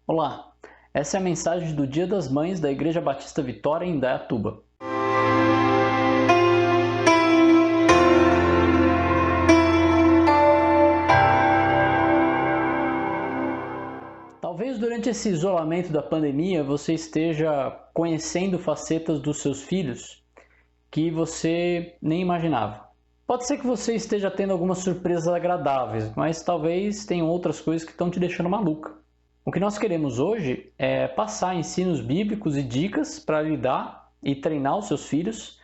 Olá, essa é a mensagem do Dia das Mães da Igreja Batista Vitória em Indaiatuba. Talvez durante esse isolamento da pandemia você esteja conhecendo facetas dos seus filhos que você nem imaginava. Pode ser que você esteja tendo algumas surpresas agradáveis, mas talvez tenham outras coisas que estão te deixando maluca. O que nós queremos hoje é passar ensinos bíblicos e dicas para lidar e treinar os seus filhos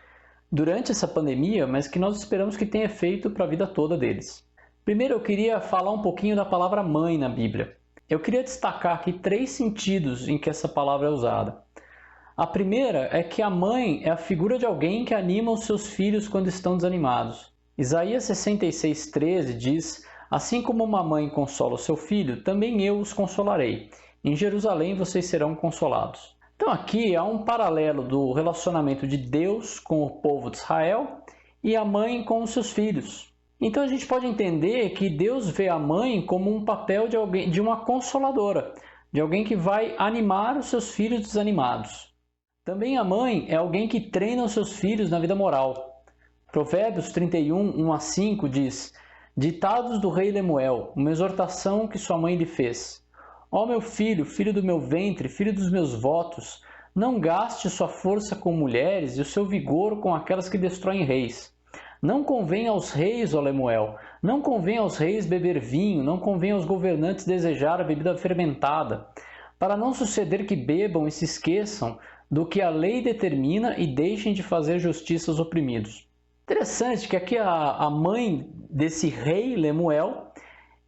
durante essa pandemia, mas que nós esperamos que tenha efeito para a vida toda deles. Primeiro, eu queria falar um pouquinho da palavra mãe na Bíblia. Eu queria destacar aqui 3 sentidos em que essa palavra é usada. A primeira é que a mãe é a figura de alguém que anima os seus filhos quando estão desanimados. Isaías 66:13 diz: "Assim como uma mãe consola o seu filho, também eu os consolarei. Em Jerusalém vocês serão consolados." Então aqui há um paralelo do relacionamento de Deus com o povo de Israel e a mãe com os seus filhos. Então a gente pode entender que Deus vê a mãe como um papel de uma consoladora, de alguém que vai animar os seus filhos desanimados. Também a mãe é alguém que treina os seus filhos na vida moral. Provérbios 31, 1-5 diz: "Ditados do rei Lemuel, uma exortação que sua mãe lhe fez. Ó meu filho, filho do meu ventre, filho dos meus votos, não gaste sua força com mulheres e o seu vigor com aquelas que destroem reis. Não convém aos reis, ó Lemuel, não convém aos reis beber vinho, não convém aos governantes desejar a bebida fermentada, para não suceder que bebam e se esqueçam do que a lei determina e deixem de fazer justiça aos oprimidos." Interessante que aqui a mãe desse rei Lemuel,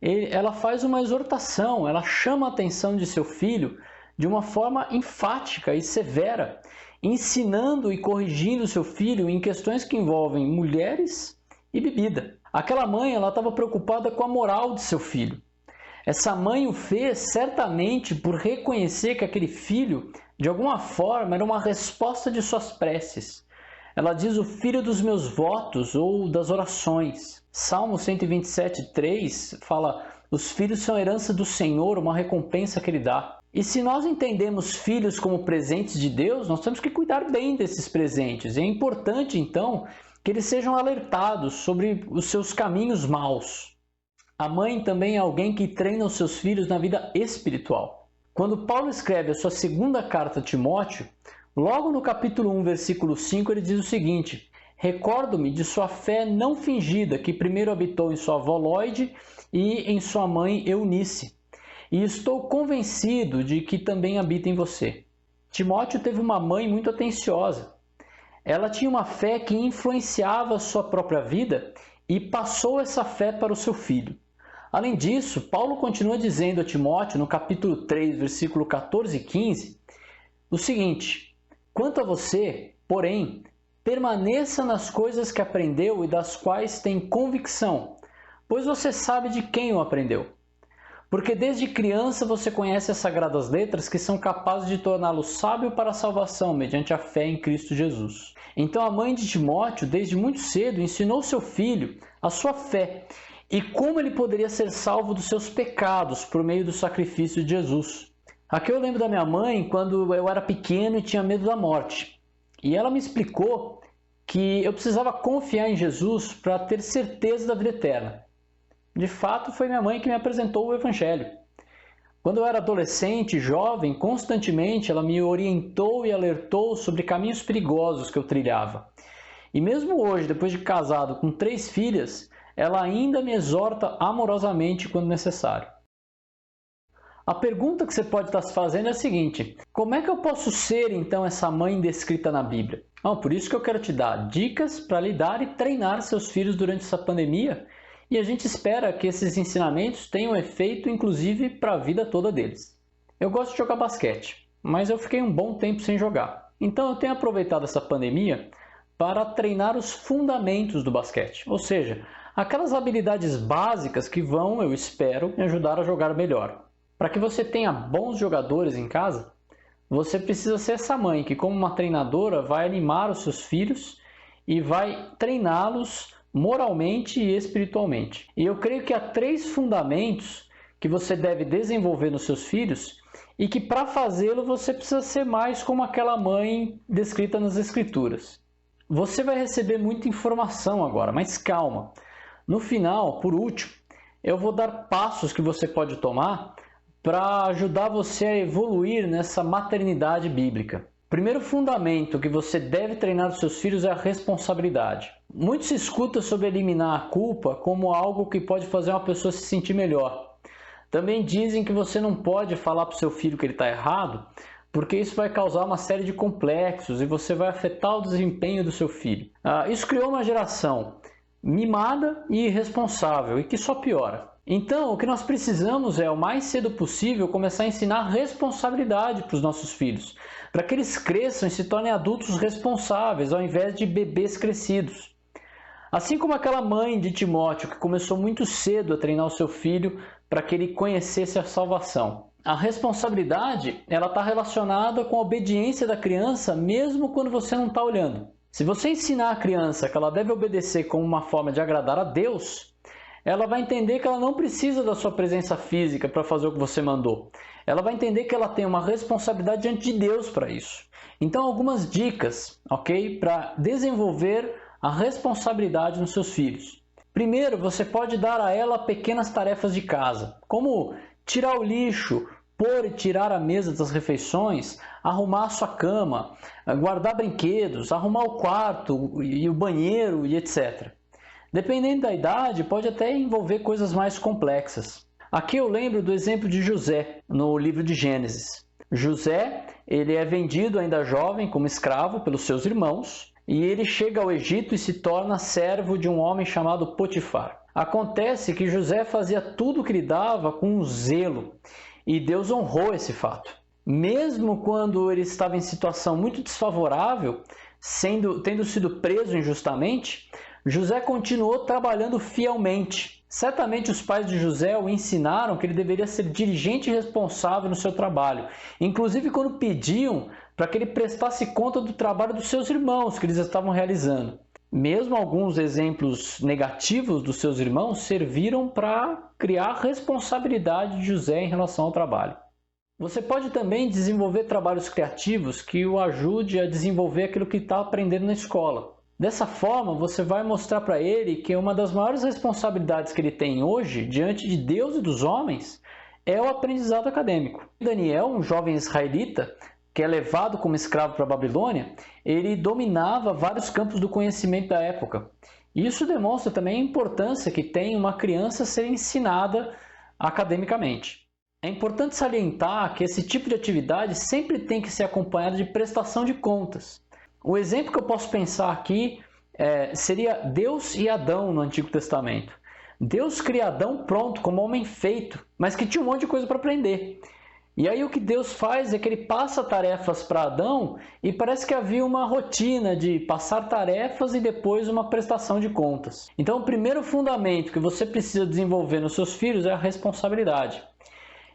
ela faz uma exortação, ela chama a atenção de seu filho de uma forma enfática e severa, ensinando e corrigindo seu filho em questões que envolvem mulheres e bebida. Aquela mãe estava preocupada com a moral de seu filho. Essa mãe o fez certamente por reconhecer que aquele filho, de alguma forma, era uma resposta de suas preces. Ela diz: "o filho dos meus votos" ou das orações. Salmo 127:3 fala: "Os filhos são herança do Senhor, uma recompensa que Ele dá." E se nós entendemos filhos como presentes de Deus, nós temos que cuidar bem desses presentes. E é importante, então, que eles sejam alertados sobre os seus caminhos maus. A mãe também é alguém que treina os seus filhos na vida espiritual. Quando Paulo escreve a sua segunda carta a Timóteo, logo no capítulo 1, versículo 5, ele diz o seguinte: "Recordo-me de sua fé não fingida, que primeiro habitou em sua avó Lóide e em sua mãe Eunice, e estou convencido de que também habita em você." Timóteo teve uma mãe muito atenciosa. Ela tinha uma fé que influenciava a sua própria vida e passou essa fé para o seu filho. Além disso, Paulo continua dizendo a Timóteo, no capítulo 3, versículo 14 e 15, o seguinte: "Quanto a você, porém, permaneça nas coisas que aprendeu e das quais tem convicção, pois você sabe de quem o aprendeu. Porque desde criança você conhece as sagradas letras que são capazes de torná-lo sábio para a salvação mediante a fé em Cristo Jesus." Então a mãe de Timóteo, desde muito cedo, ensinou seu filho a sua fé e como ele poderia ser salvo dos seus pecados por meio do sacrifício de Jesus. Aqui eu lembro da minha mãe quando eu era pequeno e tinha medo da morte. E ela me explicou que eu precisava confiar em Jesus para ter certeza da vida eterna. De fato, foi minha mãe que me apresentou o Evangelho. Quando eu era adolescente, jovem, constantemente ela me orientou e alertou sobre caminhos perigosos que eu trilhava. E mesmo hoje, depois de casado com 3 filhas, ela ainda me exorta amorosamente quando necessário. A pergunta que você pode estar se fazendo é a seguinte: como é que eu posso ser então essa mãe descrita na Bíblia? Por isso que eu quero te dar dicas para lidar e treinar seus filhos durante essa pandemia, e a gente espera que esses ensinamentos tenham efeito inclusive para a vida toda deles. Eu gosto de jogar basquete, mas eu fiquei um bom tempo sem jogar. Então eu tenho aproveitado essa pandemia para treinar os fundamentos do basquete, ou seja, aquelas habilidades básicas que vão, eu espero, me ajudar a jogar melhor. Para que você tenha bons jogadores em casa, você precisa ser essa mãe que, como uma treinadora, vai animar os seus filhos e vai treiná-los moralmente e espiritualmente. E eu creio que há 3 fundamentos que você deve desenvolver nos seus filhos e que para fazê-lo você precisa ser mais como aquela mãe descrita nas Escrituras. Você vai receber muita informação agora, mas calma. No final, por último, eu vou dar passos que você pode tomar para ajudar você a evoluir nessa maternidade bíblica. O primeiro fundamento que você deve treinar os seus filhos é a responsabilidade. Muito se escuta sobre eliminar a culpa como algo que pode fazer uma pessoa se sentir melhor. Também dizem que você não pode falar para o seu filho que ele está errado, porque isso vai causar uma série de complexos e você vai afetar o desempenho do seu filho. Isso criou uma geração mimada e irresponsável e que só piora. Então, o que nós precisamos é, o mais cedo possível, começar a ensinar responsabilidade para os nossos filhos, para que eles cresçam e se tornem adultos responsáveis, ao invés de bebês crescidos. Assim como aquela mãe de Timóteo que começou muito cedo a treinar o seu filho para que ele conhecesse a salvação. A responsabilidade está relacionada com a obediência da criança, mesmo quando você não está olhando. Se você ensinar a criança que ela deve obedecer como uma forma de agradar a Deus, ela vai entender que ela não precisa da sua presença física para fazer o que você mandou. Ela vai entender que ela tem uma responsabilidade diante de Deus para isso. Então, algumas dicas, ok? Para desenvolver a responsabilidade nos seus filhos. Primeiro, você pode dar a ela pequenas tarefas de casa, como tirar o lixo, pôr e tirar a mesa das refeições, arrumar a sua cama, guardar brinquedos, arrumar o quarto e o banheiro e etc. Dependendo da idade, pode até envolver coisas mais complexas. Aqui eu lembro do exemplo de José, no livro de Gênesis. José, ele é vendido ainda jovem como escravo pelos seus irmãos, e ele chega ao Egito e se torna servo de um homem chamado Potifar. Acontece que José fazia tudo o que lhe dava com um zelo, e Deus honrou esse fato. Mesmo quando ele estava em situação muito desfavorável, tendo sido preso injustamente, José continuou trabalhando fielmente. Certamente os pais de José o ensinaram que ele deveria ser dirigente e responsável no seu trabalho, inclusive quando pediam para que ele prestasse conta do trabalho dos seus irmãos que eles estavam realizando. Mesmo alguns exemplos negativos dos seus irmãos serviram para criar responsabilidade de José em relação ao trabalho. Você pode também desenvolver trabalhos criativos que o ajude a desenvolver aquilo que está aprendendo na escola. Dessa forma, você vai mostrar para ele que uma das maiores responsabilidades que ele tem hoje, diante de Deus e dos homens, é o aprendizado acadêmico. Daniel, um jovem israelita, que é levado como escravo para a Babilônia, ele dominava vários campos do conhecimento da época. Isso demonstra também a importância que tem uma criança ser ensinada academicamente. É importante salientar que esse tipo de atividade sempre tem que ser acompanhada de prestação de contas. O exemplo que eu posso pensar aqui seria Deus e Adão no Antigo Testamento. Deus cria Adão pronto, como homem feito, mas que tinha um monte de coisa para aprender. E aí o que Deus faz é que ele passa tarefas para Adão e parece que havia uma rotina de passar tarefas e depois uma prestação de contas. Então o primeiro fundamento que você precisa desenvolver nos seus filhos é a responsabilidade.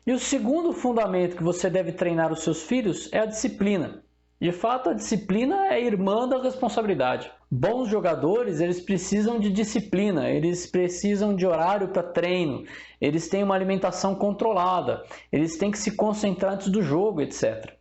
E o segundo fundamento que você deve treinar os seus filhos é a disciplina. De fato, a disciplina é irmã da responsabilidade. Bons jogadores, eles precisam de disciplina, eles precisam de horário para treino, eles têm uma alimentação controlada, eles têm que se concentrar antes do jogo, etc.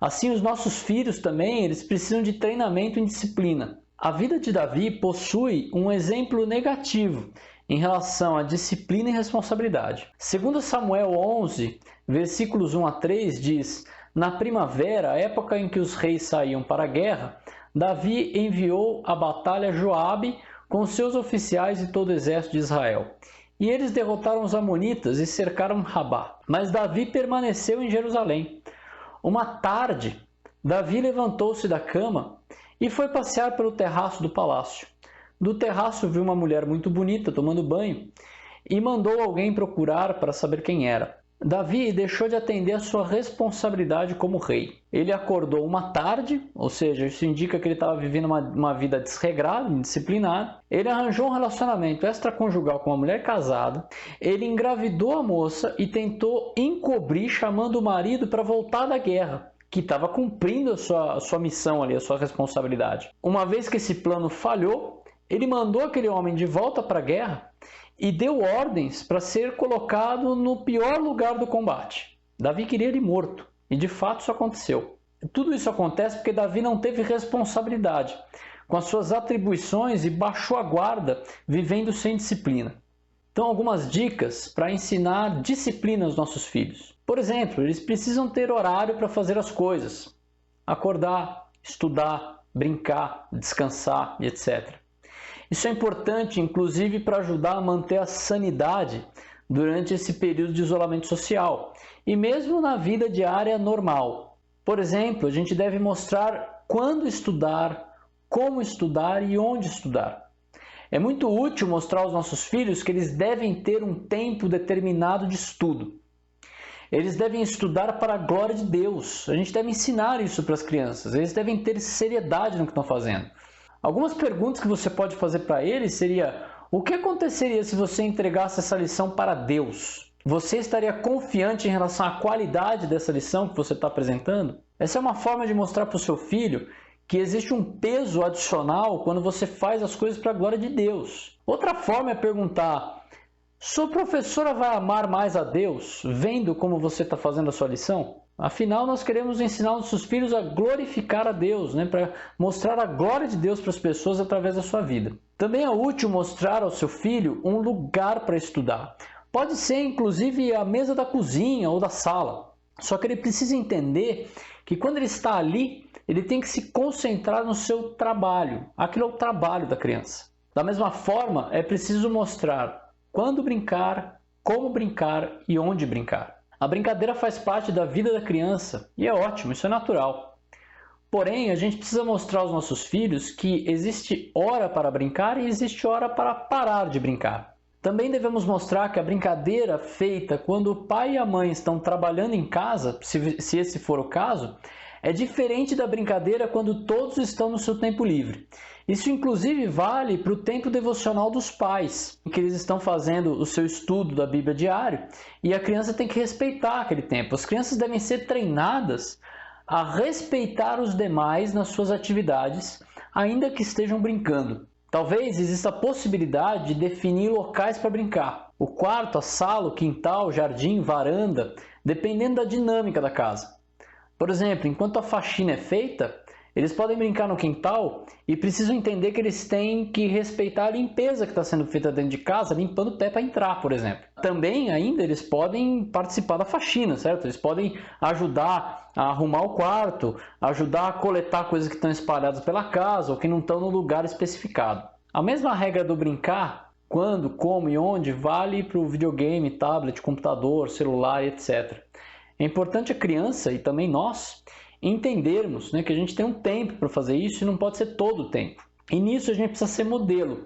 Assim, os nossos filhos também, eles precisam de treinamento em disciplina. A vida de Davi possui um exemplo negativo em relação à disciplina e responsabilidade. Segundo Samuel 11, versículos 1 a 3, diz: na primavera, época em que os reis saíam para a guerra, Davi enviou à batalha Joabe com seus oficiais e todo o exército de Israel. E eles derrotaram os amonitas e cercaram Rabá. Mas Davi permaneceu em Jerusalém. Uma tarde, Davi levantou-se da cama e foi passear pelo terraço do palácio. Do terraço viu uma mulher muito bonita tomando banho e mandou alguém procurar para saber quem era. Davi deixou de atender a sua responsabilidade como rei. Ele acordou uma tarde, ou seja, isso indica que ele estava vivendo uma vida desregrada, indisciplinada. Ele arranjou um relacionamento extraconjugal com uma mulher casada. Ele engravidou a moça e tentou encobrir, chamando o marido para voltar da guerra, que estava cumprindo a sua missão ali, a sua responsabilidade. Uma vez que esse plano falhou, ele mandou aquele homem de volta para a guerra e deu ordens para ser colocado no pior lugar do combate. Davi queria ele morto, e de fato isso aconteceu. Tudo isso acontece porque Davi não teve responsabilidade com as suas atribuições e baixou a guarda, vivendo sem disciplina. Então, algumas dicas para ensinar disciplina aos nossos filhos. Por exemplo, eles precisam ter horário para fazer as coisas. Acordar, estudar, brincar, descansar e etc. Isso é importante, inclusive, para ajudar a manter a sanidade durante esse período de isolamento social e mesmo na vida diária normal. Por exemplo, a gente deve mostrar quando estudar, como estudar e onde estudar. É muito útil mostrar aos nossos filhos que eles devem ter um tempo determinado de estudo. Eles devem estudar para a glória de Deus. A gente deve ensinar isso para as crianças. Eles devem ter seriedade no que estão fazendo. Algumas perguntas que você pode fazer para eles seria: o que aconteceria se você entregasse essa lição para Deus? Você estaria confiante em relação à qualidade dessa lição que você está apresentando? Essa é uma forma de mostrar para o seu filho que existe um peso adicional quando você faz as coisas para a glória de Deus. Outra forma é perguntar: sua professora vai amar mais a Deus vendo como você está fazendo a sua lição? Afinal, nós queremos ensinar nossos filhos a glorificar a Deus, para mostrar a glória de Deus para as pessoas através da sua vida. Também é útil mostrar ao seu filho um lugar para estudar. Pode ser, inclusive, a mesa da cozinha ou da sala. Só que ele precisa entender que quando ele está ali, ele tem que se concentrar no seu trabalho. Aquilo é o trabalho da criança. Da mesma forma, é preciso mostrar quando brincar, como brincar e onde brincar. A brincadeira faz parte da vida da criança e é ótimo, isso é natural. Porém, a gente precisa mostrar aos nossos filhos que existe hora para brincar e existe hora para parar de brincar. Também devemos mostrar que a brincadeira feita quando o pai e a mãe estão trabalhando em casa, se esse for o caso, é diferente da brincadeira quando todos estão no seu tempo livre. Isso inclusive vale para o tempo devocional dos pais, em que eles estão fazendo o seu estudo da Bíblia diário e a criança tem que respeitar aquele tempo. As crianças devem ser treinadas a respeitar os demais nas suas atividades, ainda que estejam brincando. Talvez exista a possibilidade de definir locais para brincar. O quarto, a sala, o quintal, o jardim, varanda, dependendo da dinâmica da casa. Por exemplo, enquanto a faxina é feita, eles podem brincar no quintal e precisam entender que eles têm que respeitar a limpeza que está sendo feita dentro de casa, limpando o pé para entrar, por exemplo. Também, ainda, eles podem participar da faxina, certo? Eles podem ajudar a arrumar o quarto, ajudar a coletar coisas que estão espalhadas pela casa ou que não estão no lugar especificado. A mesma regra do brincar, quando, como e onde, vale para o videogame, tablet, computador, celular, etc. É importante a criança e também nós entendermos que a gente tem um tempo para fazer isso e não pode ser todo o tempo. E nisso a gente precisa ser modelo.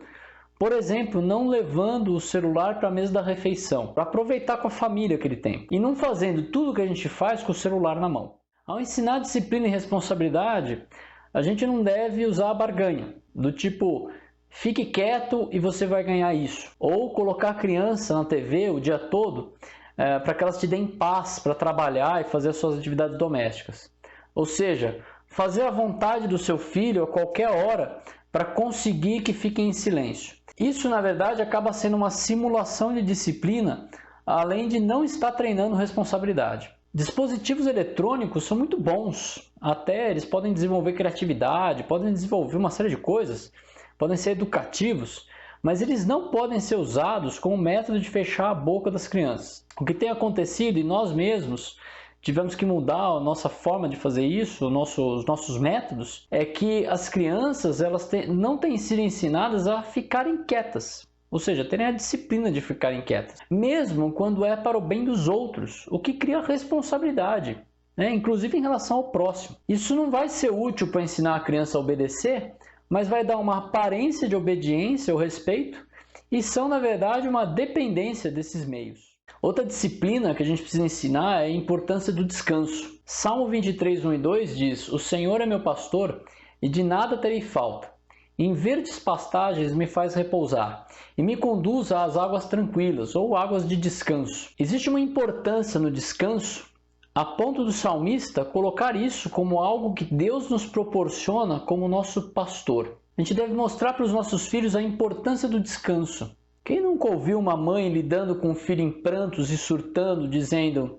Por exemplo, não levando o celular para a mesa da refeição, para aproveitar com a família aquele tempo. E não fazendo tudo o que a gente faz com o celular na mão. Ao ensinar disciplina e responsabilidade, a gente não deve usar a barganha, do tipo: fique quieto e você vai ganhar isso. Ou colocar a criança na TV o dia todo para que elas te deem paz para trabalhar e fazer as suas atividades domésticas. Ou seja, fazer a vontade do seu filho a qualquer hora para conseguir que fiquem em silêncio. Isso, na verdade, acaba sendo uma simulação de disciplina, além de não estar treinando responsabilidade. Dispositivos eletrônicos são muito bons, até eles podem desenvolver criatividade, podem desenvolver uma série de coisas, podem ser educativos, mas eles não podem ser usados como método de fechar a boca das crianças. O que tem acontecido, e nós mesmos tivemos que mudar a nossa forma de fazer isso, os nossos métodos, é que as crianças não têm sido ensinadas a ficarem quietas. Ou seja, terem a disciplina de ficarem quietas. Mesmo quando é para o bem dos outros, o que cria responsabilidade, inclusive em relação ao próximo. Isso não vai ser útil para ensinar a criança a obedecer, mas vai dar uma aparência de obediência ou respeito e são, na verdade, uma dependência desses meios. Outra disciplina que a gente precisa ensinar é a importância do descanso. Salmo 23, 1 e 2 diz: o Senhor é meu pastor e de nada terei falta. Em verdes pastagens me faz repousar e me conduz às águas tranquilas ou águas de descanso. Existe uma importância no descanso a ponto do salmista colocar isso como algo que Deus nos proporciona como nosso pastor. A gente deve mostrar para os nossos filhos a importância do descanso. Quem nunca ouviu uma mãe lidando com um filho em prantos e surtando, dizendo: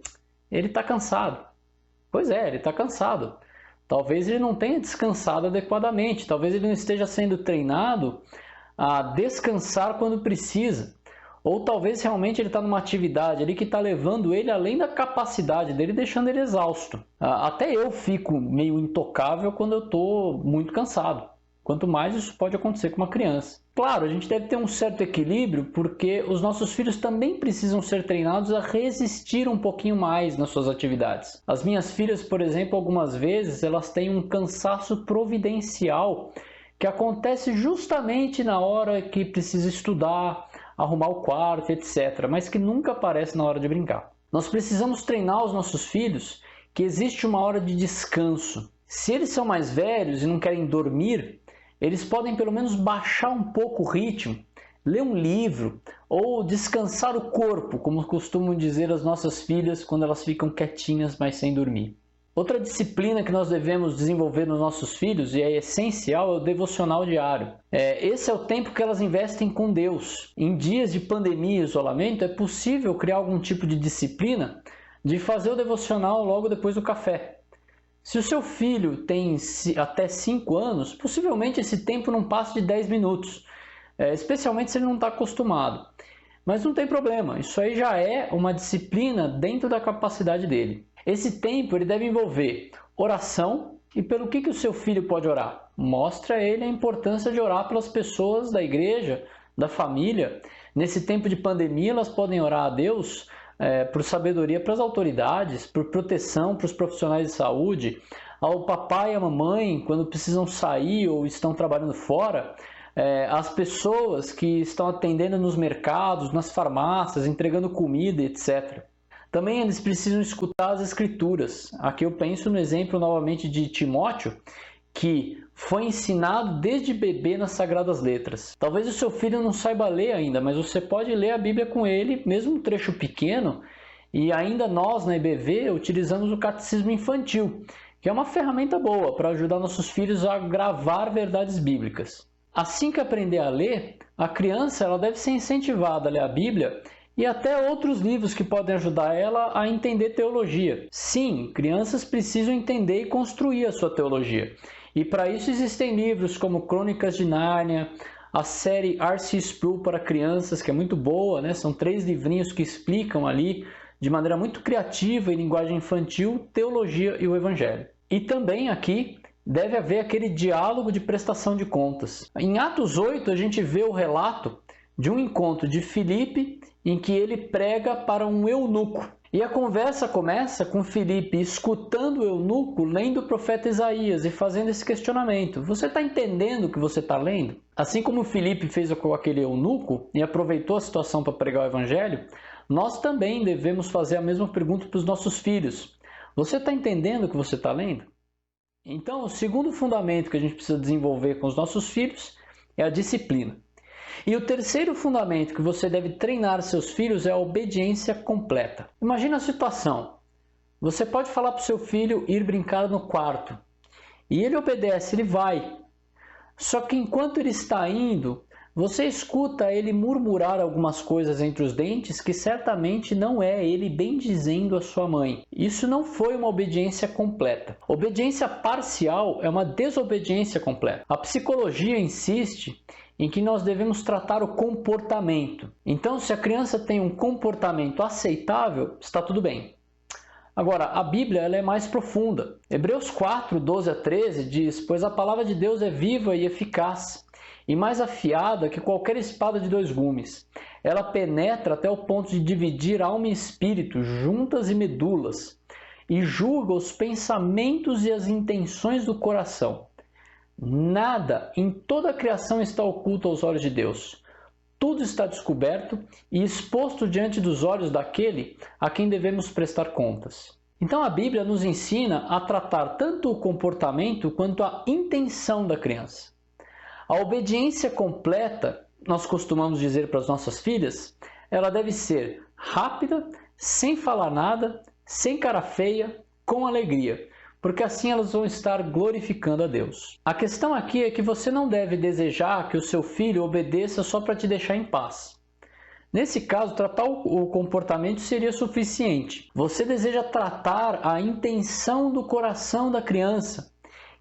Ele está cansado. Pois é, ele está cansado. Talvez ele não tenha descansado adequadamente, talvez ele não esteja sendo treinado a descansar quando precisa. Ou talvez realmente ele está numa atividade ali que está levando ele além da capacidade dele, deixando ele exausto. Até eu fico meio intocável quando eu estou muito cansado. Quanto mais isso pode acontecer com uma criança. Claro, a gente deve ter um certo equilíbrio, porque os nossos filhos também precisam ser treinados a resistir um pouquinho mais nas suas atividades. As minhas filhas, por exemplo, algumas vezes elas têm um cansaço providencial que acontece justamente na hora que precisa estudar, arrumar o quarto, etc., mas que nunca aparece na hora de brincar. Nós precisamos treinar os nossos filhos que existe uma hora de descanso. Se eles são mais velhos e não querem dormir, eles podem pelo menos baixar um pouco o ritmo, ler um livro ou descansar o corpo, como costumam dizer as nossas filhas quando elas ficam quietinhas, mas sem dormir. Outra disciplina que nós devemos desenvolver nos nossos filhos, e é essencial, é o devocional diário. Esse é o tempo que elas investem com Deus. Em dias de pandemia e isolamento, é possível criar algum tipo de disciplina de fazer o devocional logo depois do café. Se o seu filho tem até 5 anos, possivelmente esse tempo não passa de 10 minutos, especialmente se ele não está acostumado. Mas não tem problema, isso aí já é uma disciplina dentro da capacidade dele. Esse tempo ele deve envolver oração. E pelo que o seu filho pode orar? Mostra a ele a importância de orar pelas pessoas da igreja, da família. Nesse tempo de pandemia, elas podem orar a Deus por sabedoria para as autoridades, por proteção para os profissionais de saúde, ao papai e à mamãe quando precisam sair ou estão trabalhando fora, as pessoas que estão atendendo nos mercados, nas farmácias, entregando comida, etc. Também eles precisam escutar as escrituras. Aqui eu penso no exemplo novamente de Timóteo, que foi ensinado desde bebê nas Sagradas Letras. Talvez o seu filho não saiba ler ainda, mas você pode ler a Bíblia com ele, mesmo um trecho pequeno, e ainda nós na IBV utilizamos o Catecismo Infantil, que é uma ferramenta boa para ajudar nossos filhos a gravar verdades bíblicas. Assim que aprender a ler, a criança ela deve ser incentivada a ler a Bíblia e até outros livros que podem ajudar ela a entender teologia. Sim, crianças precisam entender e construir a sua teologia. E para isso existem livros como Crônicas de Nárnia, a série R.C. Sproul para crianças, que é muito boa, né? São 3 livrinhos que explicam ali, de maneira muito criativa e linguagem infantil, teologia e o Evangelho. E também aqui deve haver aquele diálogo de prestação de contas. Em Atos 8 a gente vê o relato de um encontro de Filipe em que ele prega para um eunuco. E a conversa começa com Filipe escutando o eunuco lendo o profeta Isaías e fazendo esse questionamento. Você está entendendo o que você está lendo? Assim como Filipe fez com aquele eunuco e aproveitou a situação para pregar o evangelho, nós também devemos fazer a mesma pergunta para os nossos filhos. Você está entendendo o que você está lendo? Então, o segundo fundamento que a gente precisa desenvolver com os nossos filhos é a disciplina. E o terceiro fundamento que você deve treinar seus filhos é a obediência completa. Imagina a situação. Você pode falar para o seu filho ir brincar no quarto. E ele obedece, ele vai. Só que enquanto ele está indo, você escuta ele murmurar algumas coisas entre os dentes que certamente não é ele bendizendo a sua mãe. Isso não foi uma obediência completa. Obediência parcial é uma desobediência completa. A psicologia insiste em que nós devemos tratar o comportamento. Então, se a criança tem um comportamento aceitável, está tudo bem. Agora, a Bíblia ela é mais profunda. Hebreus 4, 12 a 13 diz: "Pois a palavra de Deus é viva e eficaz, e mais afiada que qualquer espada de 2 gumes. Ela penetra até o ponto de dividir alma e espírito, juntas e medulas, e julga os pensamentos e as intenções do coração. Nada em toda a criação está oculto aos olhos de Deus. Tudo está descoberto e exposto diante dos olhos daquele a quem devemos prestar contas." Então a Bíblia nos ensina a tratar tanto o comportamento quanto a intenção da criança. A obediência completa, nós costumamos dizer para as nossas filhas, ela deve ser rápida, sem falar nada, sem cara feia, com alegria, porque assim elas vão estar glorificando a Deus. A questão aqui é que você não deve desejar que o seu filho obedeça só para te deixar em paz. Nesse caso, tratar o comportamento seria suficiente. Você deseja tratar a intenção do coração da criança,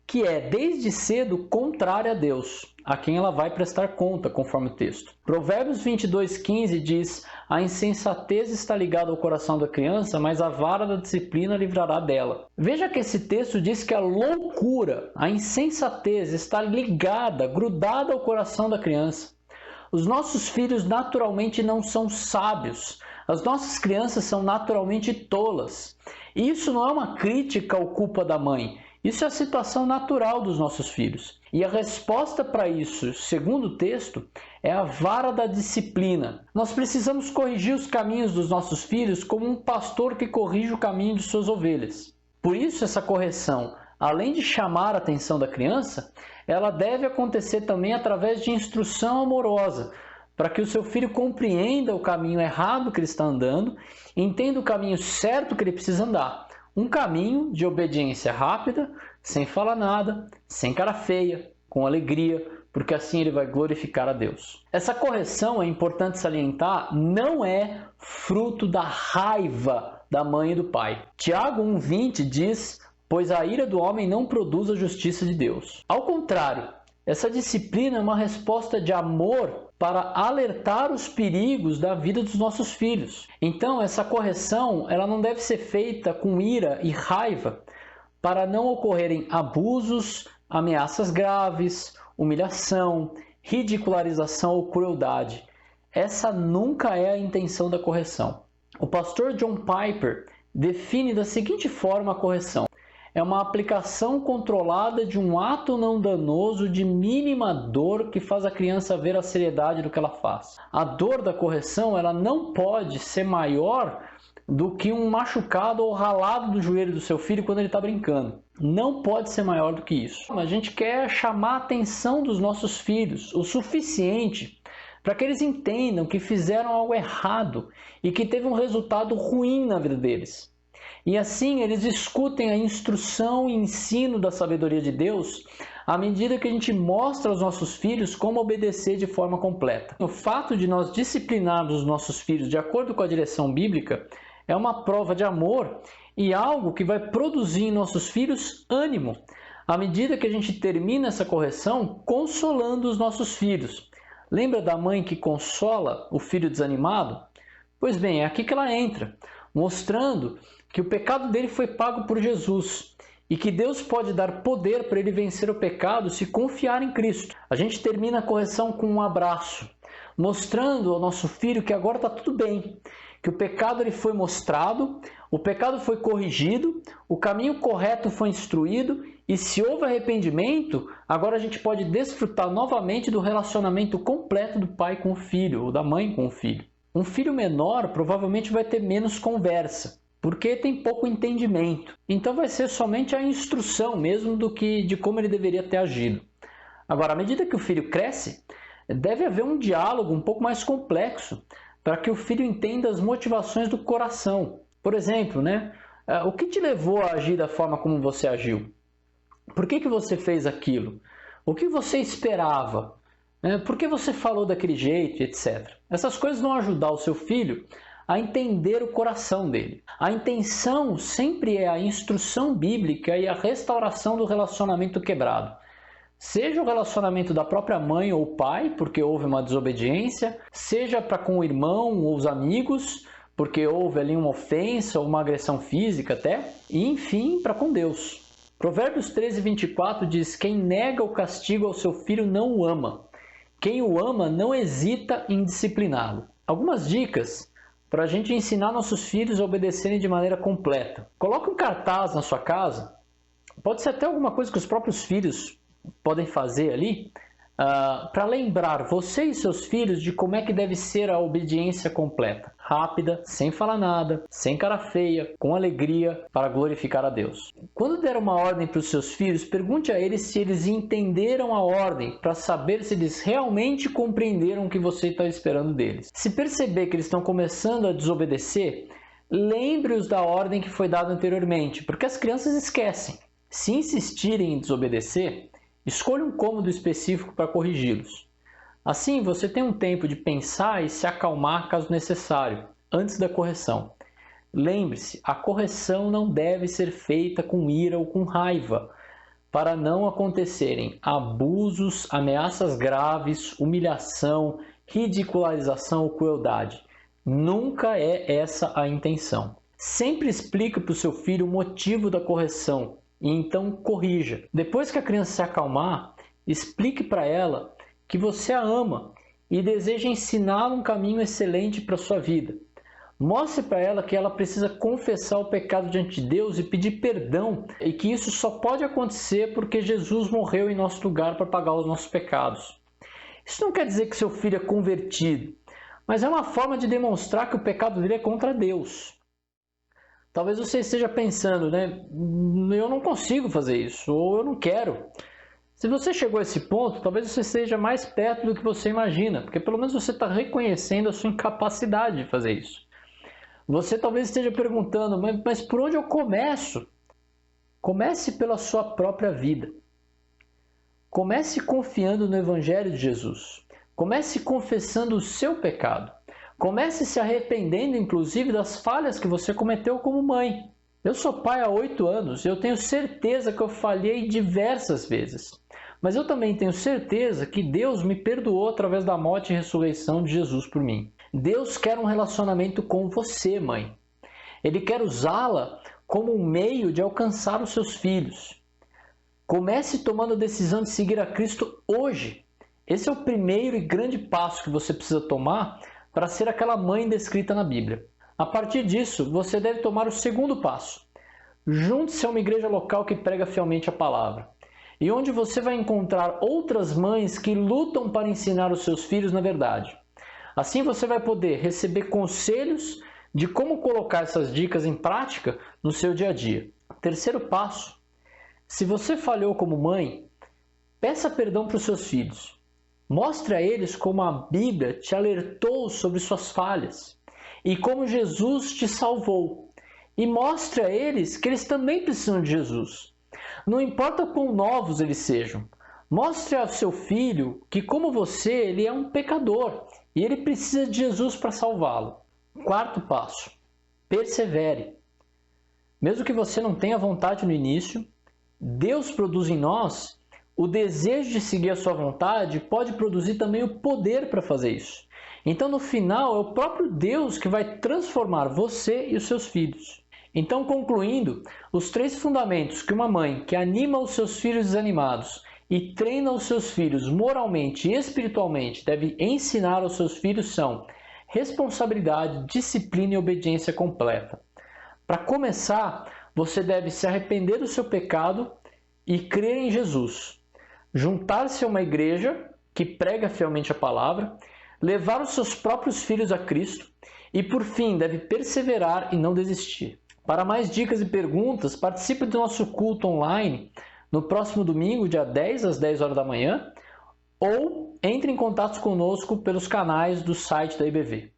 que é, desde cedo, contrária a Deus, a quem ela vai prestar conta, conforme o texto. Provérbios 22:15 diz: a insensatez está ligada ao coração da criança, mas a vara da disciplina livrará dela. Veja que esse texto diz que a loucura, a insensatez, está ligada, grudada ao coração da criança. Os nossos filhos naturalmente não são sábios. As nossas crianças são naturalmente tolas. E isso não é uma crítica ou culpa da mãe. Isso é a situação natural dos nossos filhos. E a resposta para isso, segundo o texto, é a vara da disciplina. Nós precisamos corrigir os caminhos dos nossos filhos como um pastor que corrige o caminho de suas ovelhas. Por isso, essa correção, além de chamar a atenção da criança, ela deve acontecer também através de instrução amorosa, para que o seu filho compreenda o caminho errado que ele está andando, entenda o caminho certo que ele precisa andar. Um caminho de obediência rápida, sem falar nada, sem cara feia, com alegria, porque assim ele vai glorificar a Deus. Essa correção, é importante salientar, não é fruto da raiva da mãe e do pai. Tiago 1,20 diz: pois a ira do homem não produz a justiça de Deus. Ao contrário, essa disciplina é uma resposta de amor para alertar os perigos da vida dos nossos filhos. Então, essa correção ela não deve ser feita com ira e raiva para não ocorrerem abusos, ameaças graves, humilhação, ridicularização ou crueldade. Essa nunca é a intenção da correção. O pastor John Piper define da seguinte forma a correção: é uma aplicação controlada de um ato não danoso de mínima dor que faz a criança ver a seriedade do que ela faz. A dor da correção ela não pode ser maior do que um machucado ou ralado do joelho do seu filho quando ele está brincando. Não pode ser maior do que isso. A gente quer chamar a atenção dos nossos filhos o suficiente para que eles entendam que fizeram algo errado e que teve um resultado ruim na vida deles. E assim eles escutem a instrução e ensino da sabedoria de Deus à medida que a gente mostra aos nossos filhos como obedecer de forma completa. O fato de nós disciplinarmos os nossos filhos de acordo com a direção bíblica é uma prova de amor e algo que vai produzir em nossos filhos ânimo, à medida que a gente termina essa correção consolando os nossos filhos. Lembra da mãe que consola o filho desanimado? Pois bem, é aqui que ela entra, mostrando que o pecado dele foi pago por Jesus e que Deus pode dar poder para ele vencer o pecado se confiar em Cristo. A gente termina a correção com um abraço, mostrando ao nosso filho que agora está tudo bem, que o pecado ele foi mostrado, o pecado foi corrigido, o caminho correto foi instruído e se houve arrependimento, agora a gente pode desfrutar novamente do relacionamento completo do pai com o filho ou da mãe com o filho. Um filho menor provavelmente vai ter menos conversa, porque tem pouco entendimento. Então vai ser somente a instrução mesmo de como ele deveria ter agido. Agora, à medida que o filho cresce, deve haver um diálogo um pouco mais complexo para que o filho entenda as motivações do coração. Por exemplo, o que te levou a agir da forma como você agiu? Por que você fez aquilo? O que você esperava? Por que você falou daquele jeito, etc. Essas coisas vão ajudar o seu filho a entender o coração dele. A intenção sempre é a instrução bíblica e a restauração do relacionamento quebrado. Seja o relacionamento da própria mãe ou pai, porque houve uma desobediência, seja para com o irmão ou os amigos, porque houve ali uma ofensa ou uma agressão física até, e enfim, para com Deus. Provérbios 13:24 diz: quem nega o castigo ao seu filho não o ama. Quem o ama não hesita em discipliná-lo. Algumas dicas para a gente ensinar nossos filhos a obedecerem de maneira completa. Coloque um cartaz na sua casa, pode ser até alguma coisa que os próprios filhos podem fazer ali, para lembrar você e seus filhos de como é que deve ser a obediência completa. Rápida, sem falar nada, sem cara feia, com alegria, para glorificar a Deus. Quando der uma ordem para os seus filhos, pergunte a eles se eles entenderam a ordem, para saber se eles realmente compreenderam o que você está esperando deles. Se perceber que eles estão começando a desobedecer, lembre-os da ordem que foi dada anteriormente, porque as crianças esquecem. Se insistirem em desobedecer, escolha um cômodo específico para corrigi-los. Assim, você tem um tempo de pensar e se acalmar caso necessário, antes da correção. Lembre-se, a correção não deve ser feita com ira ou com raiva, para não acontecerem abusos, ameaças graves, humilhação, ridicularização ou crueldade. Nunca é essa a intenção. Sempre explique para o seu filho o motivo da correção e então corrija. Depois que a criança se acalmar, explique para ela que você a ama e deseja ensiná-la um caminho excelente para a sua vida. Mostre para ela que ela precisa confessar o pecado diante de Deus e pedir perdão, e que isso só pode acontecer porque Jesus morreu em nosso lugar para pagar os nossos pecados. Isso não quer dizer que seu filho é convertido, mas é uma forma de demonstrar que o pecado dele é contra Deus. Talvez você esteja pensando, né? Eu não consigo fazer isso, ou eu não quero. Se você chegou a esse ponto, talvez você esteja mais perto do que você imagina, porque pelo menos você está reconhecendo a sua incapacidade de fazer isso. Você talvez esteja perguntando, mas por onde eu começo? Comece pela sua própria vida. Comece confiando no Evangelho de Jesus. Comece confessando o seu pecado. Comece se arrependendo, inclusive, das falhas que você cometeu como mãe. Eu sou pai há 8 anos e eu tenho certeza que eu falhei diversas vezes. Mas eu também tenho certeza que Deus me perdoou através da morte e ressurreição de Jesus por mim. Deus quer um relacionamento com você, mãe. Ele quer usá-la como um meio de alcançar os seus filhos. Comece tomando a decisão de seguir a Cristo hoje. Esse é o primeiro e grande passo que você precisa tomar para ser aquela mãe descrita na Bíblia. A partir disso, você deve tomar o segundo passo. Junte-se a uma igreja local que prega fielmente a palavra, e onde você vai encontrar outras mães que lutam para ensinar os seus filhos na verdade. Assim você vai poder receber conselhos de como colocar essas dicas em prática no seu dia a dia. Terceiro passo: se você falhou como mãe, peça perdão para os seus filhos. Mostre a eles como a Bíblia te alertou sobre suas falhas e como Jesus te salvou. E mostre a eles que eles também precisam de Jesus. Não importa quão novos eles sejam. Mostre ao seu filho que, como você, ele é um pecador e ele precisa de Jesus para salvá-lo. Quarto passo: persevere. Mesmo que você não tenha vontade no início, Deus produz em nós o desejo de seguir a sua vontade, pode produzir também o poder para fazer isso. Então, no final, é o próprio Deus que vai transformar você e os seus filhos. Então, concluindo, os 3 fundamentos que uma mãe que anima os seus filhos desanimados e treina os seus filhos moralmente e espiritualmente deve ensinar aos seus filhos são responsabilidade, disciplina e obediência completa. Para começar, você deve se arrepender do seu pecado e crer em Jesus. Juntar-se a uma igreja que prega fielmente a palavra, levar os seus próprios filhos a Cristo e, por fim, deve perseverar e não desistir. Para mais dicas e perguntas, participe do nosso culto online no próximo domingo, dia 10, às 10 horas da manhã, ou entre em contato conosco pelos canais do site da IBV.